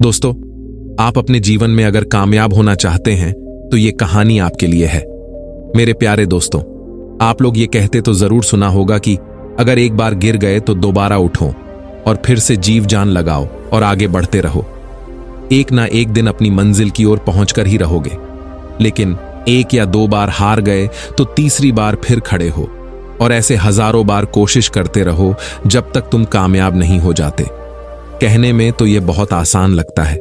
दोस्तों, आप अपने जीवन में अगर कामयाब होना चाहते हैं तो ये कहानी आपके लिए है। मेरे प्यारे दोस्तों, आप लोग ये कहते तो जरूर सुना होगा कि अगर एक बार गिर गए तो दोबारा उठो और फिर से जीव जान लगाओ और आगे बढ़ते रहो। एक ना एक दिन अपनी मंजिल की ओर पहुंचकर ही रहोगे, लेकिन एक या दो बार हार गए तो तीसरी बार फिर खड़े हो और ऐसे हजारों बार कोशिश करते रहो जब तक तुम कामयाब नहीं हो जाते। कहने में तो ये बहुत आसान लगता है,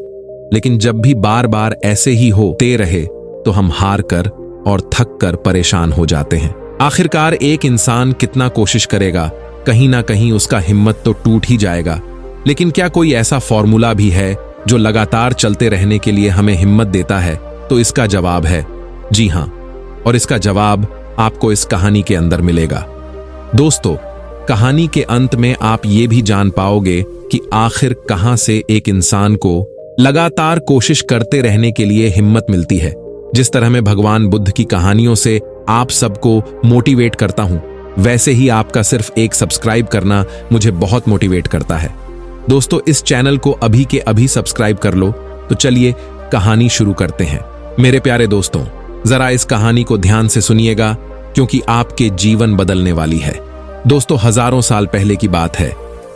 लेकिन जब भी बार बार ऐसे ही होते रहे तो हम हार कर और थक कर परेशान हो जाते हैं। आखिरकार एक इंसान कितना कोशिश करेगा, कहीं ना कहीं उसका हिम्मत तो टूट ही जाएगा। लेकिन क्या कोई ऐसा फॉर्मूला भी है जो लगातार चलते रहने के लिए हमें हिम्मत देता है? तो इसका जवाब है जी हां, और इसका जवाब आपको इस कहानी के अंदर मिलेगा। दोस्तों, कहानी के अंत में आप ये भी जान पाओगे कि आखिर कहां से एक इंसान को लगातार कोशिश करते रहने के लिए हिम्मत मिलती है। जिस तरह मैं भगवान बुद्ध की कहानियों से आप सबको मोटिवेट करता हूं, वैसे ही आपका सिर्फ एक सब्सक्राइब करना मुझे बहुत मोटिवेट करता है। दोस्तों, इस चैनल को अभी के अभी सब्सक्राइब कर लो। तो चलिए कहानी शुरू करते हैं। मेरे प्यारे दोस्तों, जरा इस कहानी को ध्यान से सुनिएगा, क्योंकि आपके जीवन बदलने वाली है। दोस्तों, हजारों साल पहले की बात है।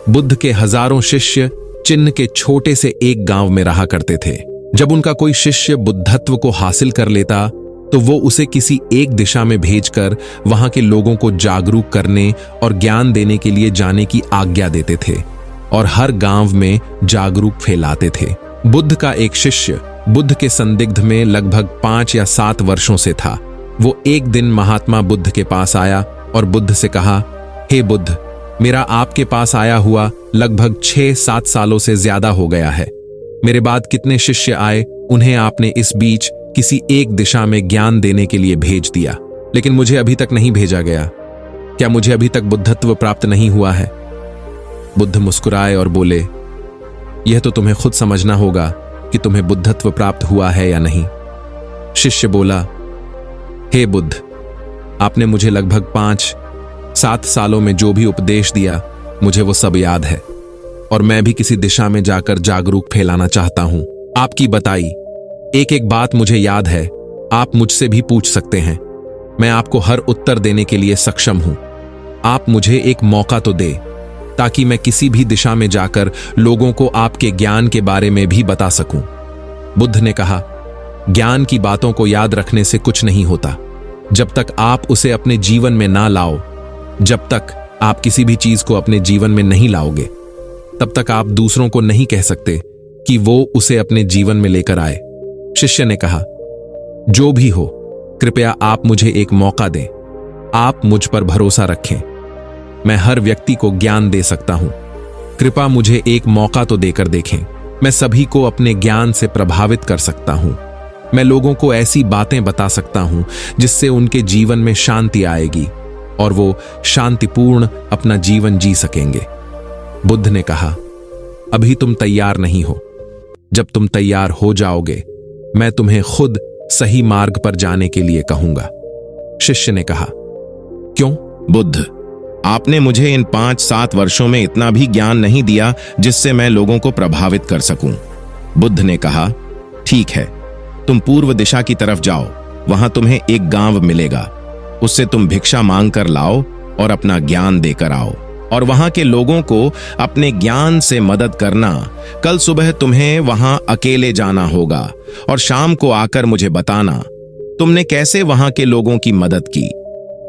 बुद्ध के हजारों शिष्य चिन्ह के छोटे से एक गांव में रहा करते थे। जब उनका कोई शिष्य बुद्धत्व को हासिल कर लेता तो वो उसे किसी एक दिशा में भेजकर वहां के लोगों को जागरूक करने और ज्ञान देने के लिए जाने की आज्ञा देते थे और हर गांव में जागरूक फैलाते थे। बुद्ध का एक शिष्य बुद्ध के संदिग्ध में लगभग 5 या 7 वर्षों से था। वो एक दिन महात्मा बुद्ध के पास आया और बुद्ध से कहा, हे बुद्ध, मेरा आपके पास आया हुआ लगभग 6-7 सालों से ज्यादा हो गया है। मेरे बाद कितने शिष्य आए, उन्हें आपने इस बीच किसी एक दिशा में ज्ञान देने के लिए भेज दिया, लेकिन मुझे अभी तक नहीं भेजा गया। क्या मुझे अभी तक बुद्धत्व प्राप्त नहीं हुआ है? बुद्ध मुस्कुराए और बोले, यह तो तुम्हें खुद समझना होगा कि तुम्हें बुद्धत्व प्राप्त हुआ है या नहीं। शिष्य बोला, हे बुद्ध, आपने मुझे लगभग 5-7 सालों में जो भी उपदेश दिया, मुझे वो सब याद है और मैं भी किसी दिशा में जाकर जागरूक फैलाना चाहता हूं। आपकी बताई एक एक बात मुझे याद है। आप मुझसे भी पूछ सकते हैं, मैं आपको हर उत्तर देने के लिए सक्षम हूं। आप मुझे एक मौका तो दे, ताकि मैं किसी भी दिशा में जाकर लोगों को आपके ज्ञान के बारे में भी बता सकूं। बुद्ध ने कहा, ज्ञान की बातों को याद रखने से कुछ नहीं होता। जब तक आप उसे अपने जीवन में ना लाओ, जब तक आप किसी भी चीज को अपने जीवन में नहीं लाओगे, तब तक आप दूसरों को नहीं कह सकते कि वो उसे अपने जीवन में लेकर आए। शिष्य ने कहा, जो भी हो, कृपया आप मुझे एक मौका दें। आप मुझ पर भरोसा रखें। मैं हर व्यक्ति को ज्ञान दे सकता हूं। कृपया मुझे एक मौका तो देकर देखें। मैं सभी को अपने ज्ञान से प्रभावित कर सकता हूं। मैं लोगों को ऐसी बातें बता सकता हूं जिससे उनके जीवन में शांति आएगी और वो शांतिपूर्ण अपना जीवन जी सकेंगे। बुद्ध ने कहा, अभी तुम तैयार नहीं हो। जब तुम तैयार हो जाओगे, मैं तुम्हें खुद सही मार्ग पर जाने के लिए कहूंगा। शिष्य ने कहा, क्यों? बुद्ध, आपने मुझे इन 5-7 वर्षों में इतना भी ज्ञान नहीं दिया जिससे मैं लोगों को प्रभावित कर सकूं। बुद्ध ने कहा, ठीक है, तुम पूर्व दिशा की तरफ जाओ। वहां तुम्हें एक गांव मिलेगा। उससे तुम भिक्षा मांग कर लाओ और अपना ज्ञान देकर आओ और वहां के लोगों को अपने ज्ञान से मदद करना। कल सुबह तुम्हें वहां अकेले जाना होगा और शाम को आकर मुझे बताना तुमने कैसे वहां के लोगों की मदद की।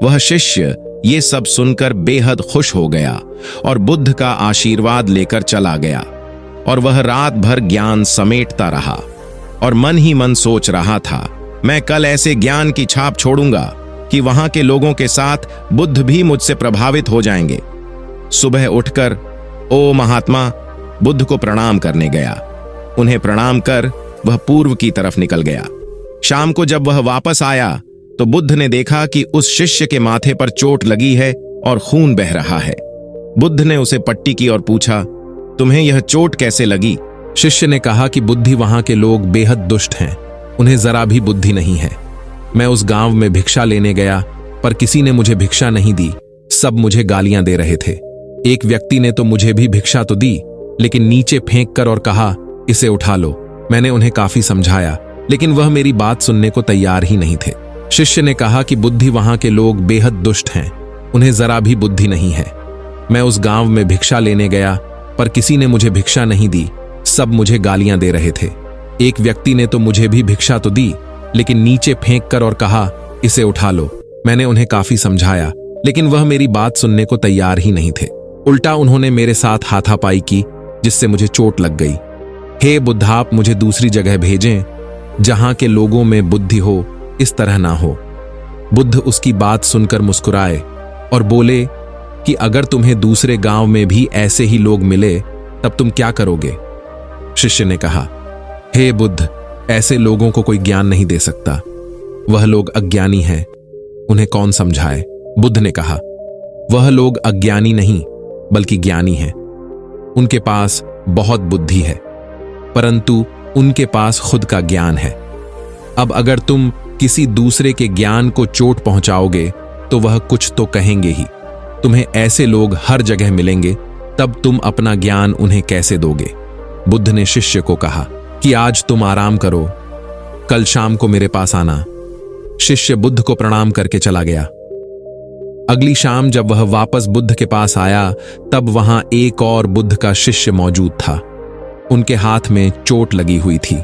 वह शिष्य ये सब सुनकर बेहद खुश हो गया और बुद्ध का आशीर्वाद लेकर चला गया और वह रात भर ज्ञान समेटता रहा और मन ही मन सोच रहा था, मैं कल ऐसे ज्ञान की छाप छोड़ूंगा कि वहां के लोगों के साथ बुद्ध भी मुझसे प्रभावित हो जाएंगे। सुबह उठकर ओ महात्मा बुद्ध को प्रणाम करने गया। उन्हें प्रणाम कर वह पूर्व की तरफ निकल गया। शाम को जब वह वापस आया तो बुद्ध ने देखा कि उस शिष्य के माथे पर चोट लगी है और खून बह रहा है। बुद्ध ने उसे पट्टी की और पूछा, तुम्हें यह चोट कैसे लगी? शिष्य ने कहा कि बुद्धि वहां के लोग बेहद दुष्ट हैं, उन्हें जरा भी बुद्धि नहीं है। मैं उस गांव में भिक्षा लेने गया, पर किसी ने मुझे भिक्षा नहीं दी। सब मुझे गालियां दे रहे थे। एक व्यक्ति ने तो मुझे भी भिक्षा तो दी, लेकिन नीचे फेंक कर और कहा, इसे उठा लो। मैंने उन्हें काफी समझाया, लेकिन वह मेरी बात सुनने को तैयार ही नहीं थे। शिष्य ने कहा कि बुद्धि वहां के लोग बेहद दुष्ट हैं, उन्हें जरा भी बुद्धि नहीं है। मैं उस गांव में भिक्षा लेने गया, पर किसी ने मुझे भिक्षा नहीं दी, सब मुझे गालियां दे रहे थे। एक व्यक्ति ने तो मुझे भी भिक्षा तो दी, लेकिन नीचे फेंक कर और कहा, इसे उठा लो। मैंने उन्हें काफी समझाया, लेकिन वह मेरी बात सुनने को तैयार ही नहीं थे। उल्टा उन्होंने मेरे साथ हाथापाई की, जिससे मुझे चोट लग गई। हे बुद्ध, आप मुझे दूसरी जगह भेजें जहां के लोगों में बुद्धि हो, इस तरह ना हो। बुद्ध उसकी बात सुनकर मुस्कुराए और बोले कि अगर तुम्हें दूसरे गांव में भी ऐसे ही लोग मिले तब तुम क्या करोगे? शिष्य ने कहा, हे बुद्ध, ऐसे लोगों को कोई ज्ञान नहीं दे सकता, वह लोग अज्ञानी हैं, उन्हें कौन समझाए? बुद्ध ने कहा, वह लोग अज्ञानी नहीं बल्कि ज्ञानी हैं। उनके पास बहुत बुद्धि है, परंतु उनके पास खुद का ज्ञान है। अब अगर तुम किसी दूसरे के ज्ञान को चोट पहुंचाओगे तो वह कुछ तो कहेंगे ही। तुम्हें ऐसे लोग हर जगह मिलेंगे, तब तुम अपना ज्ञान उन्हें कैसे दोगे? बुद्ध ने शिष्य को कहा कि आज तुम आराम करो, कल शाम को मेरे पास आना। शिष्य बुद्ध को प्रणाम करके चला गया। अगली शाम जब वह वापस बुद्ध के पास आया, तब वहां एक और बुद्ध का शिष्य मौजूद था। उनके हाथ में चोट लगी हुई थी।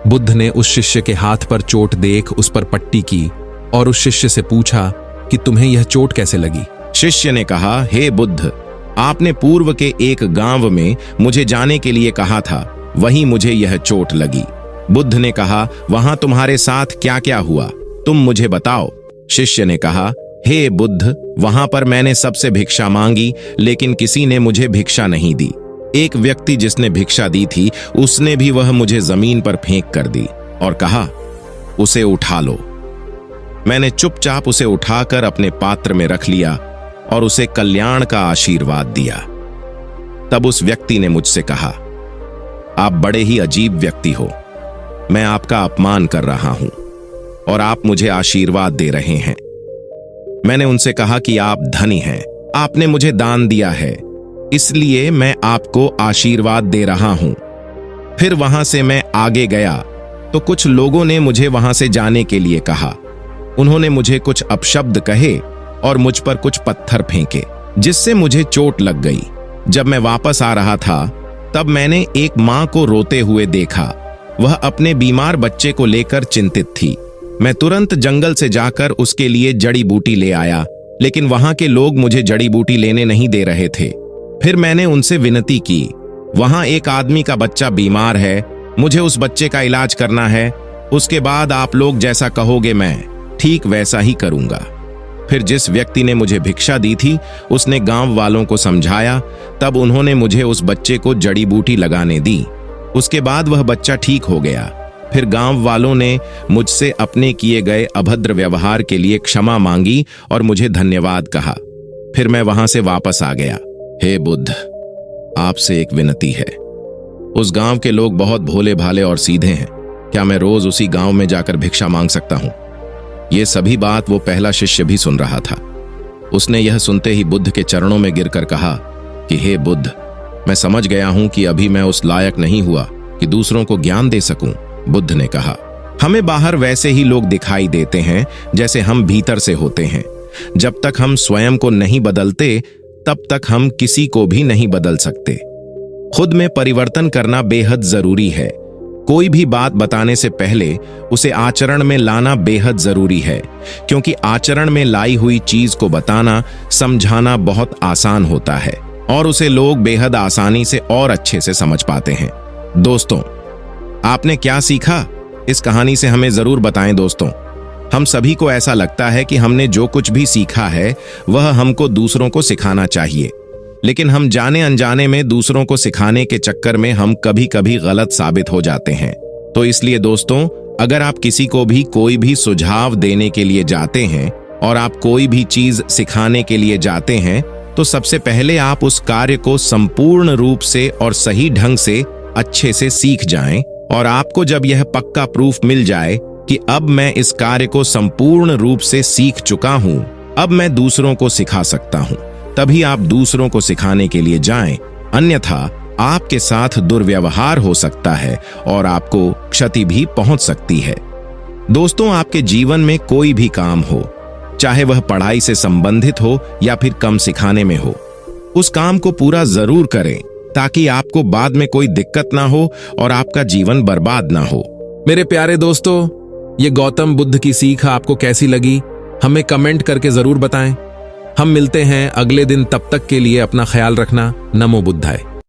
बुद्ध ने उस शिष्य के हाथ पर चोट देख उस पर पट्टी की और उस शिष्य से पूछा कि तुम्हें यह चोट कैसे लगी? शिष्य ने कहा, हे बुद्ध, आपने पूर्व के एक गांव में मुझे जाने के लिए कहा था, वहीं मुझे यह चोट लगी। बुद्ध ने कहा, वहां तुम्हारे साथ क्या क्या हुआ, तुम मुझे बताओ। शिष्य ने कहा, हे बुद्ध, वहां पर मैंने सबसे भिक्षा मांगी, लेकिन किसी ने मुझे भिक्षा नहीं दी। एक व्यक्ति जिसने भिक्षा दी थी, उसने भी वह मुझे जमीन पर फेंक कर दी और कहा, उसे उठा लो। मैंने चुपचाप उसे उठाकर अपने पात्र में रख लिया और उसे कल्याण का आशीर्वाद दिया। तब उस व्यक्ति ने मुझसे कहा, आप बड़े ही अजीब व्यक्ति हो, मैं आपका अपमान कर रहा हूं और आप मुझे आशीर्वाद दे रहे हैं। मैंने उनसे कहा कि आप धनी हैं, आपने मुझे दान दिया है, इसलिए मैं आपको आशीर्वाद दे रहा हूं। फिर वहां से मैं आगे गया तो कुछ लोगों ने मुझे वहां से जाने के लिए कहा। उन्होंने मुझे कुछ अपशब्द कहे और मुझ पर कुछ पत्थर फेंके, जिससे मुझे चोट लग गई। जब मैं वापस आ रहा था, तब मैंने एक मां को रोते हुए देखा। वह अपने बीमार बच्चे को लेकर चिंतित थी। मैं तुरंत जंगल से जाकर उसके लिए जड़ी बूटी ले आया, लेकिन वहां के लोग मुझे जड़ी बूटी लेने नहीं दे रहे थे। फिर मैंने उनसे विनती की, वहां एक आदमी का बच्चा बीमार है, मुझे उस बच्चे का इलाज करना है, उसके बाद आप लोग जैसा कहोगे मैं ठीक वैसा ही करूंगा। फिर जिस व्यक्ति ने मुझे भिक्षा दी थी, उसने गांव वालों को समझाया, तब उन्होंने मुझे उस बच्चे को जड़ी बूटी लगाने दी। उसके बाद वह बच्चा ठीक हो गया। फिर गांव वालों ने मुझसे अपने किए गए अभद्र व्यवहार के लिए क्षमा मांगी और मुझे धन्यवाद कहा। फिर मैं वहां से वापस आ गया। हे बुद्ध, आपसे एक विनती है। उस गांव के लोग बहुत भोले भाले और सीधे हैं, क्या मैं रोज उसी गांव में जाकर भिक्षा मांग सकता हूं? ये सभी बात वो पहला शिष्य भी सुन रहा था। उसने यह सुनते ही बुद्ध के चरणों में गिरकर कहा कि हे बुद्ध, मैं समझ गया हूं कि अभी मैं उस लायक नहीं हुआ कि दूसरों को ज्ञान दे सकूं। बुद्ध ने कहा, हमें बाहर वैसे ही लोग दिखाई देते हैं जैसे हम भीतर से होते हैं। जब तक हम स्वयं को नहीं बदलते, तब तक हम किसी को भी नहीं बदल सकते। खुद में परिवर्तन करना बेहद जरूरी है। कोई भी बात बताने से पहले उसे आचरण में लाना बेहद जरूरी है, क्योंकि आचरण में लाई हुई चीज को बताना, समझाना बहुत आसान होता है और उसे लोग बेहद आसानी से और अच्छे से समझ पाते हैं। दोस्तों, आपने क्या सीखा? इस कहानी से हमें जरूर बताएं दोस्तों। हम सभी को ऐसा लगता है कि हमने जो कुछ भी सीखा है वह हमको दूसरों को सिखाना चाहिए, लेकिन हम जाने अनजाने में दूसरों को सिखाने के चक्कर में हम कभी कभी गलत साबित हो जाते हैं। तो इसलिए दोस्तों, अगर आप किसी को भी कोई भी सुझाव देने के लिए जाते हैं और आप कोई भी चीज सिखाने के लिए जाते हैं, तो सबसे पहले आप उस कार्य को संपूर्ण रूप से और सही ढंग से अच्छे से सीख जाएं, और आपको जब यह पक्का प्रूफ मिल जाए कि अब मैं इस कार्य को संपूर्ण रूप से सीख चुका हूं, अब मैं दूसरों को सिखा सकता हूं, तभी आप दूसरों को सिखाने के लिए जाएं। अन्यथा आपके साथ दुर्व्यवहार हो सकता है और आपको क्षति भी पहुंच सकती है। दोस्तों, आपके जीवन में कोई भी काम हो, चाहे वह पढ़ाई से संबंधित हो या फिर कम सिखाने में हो, उस काम को पूरा जरूर करें ताकि आपको बाद में कोई दिक्कत ना हो और आपका जीवन बर्बाद ना हो। मेरे प्यारे दोस्तों, ये गौतम बुद्ध की सीख आपको कैसी लगी हमें कमेंट करके जरूर बताएं। हम मिलते हैं अगले दिन, तब तक के लिए अपना ख्याल रखना। नमो बुद्धाय।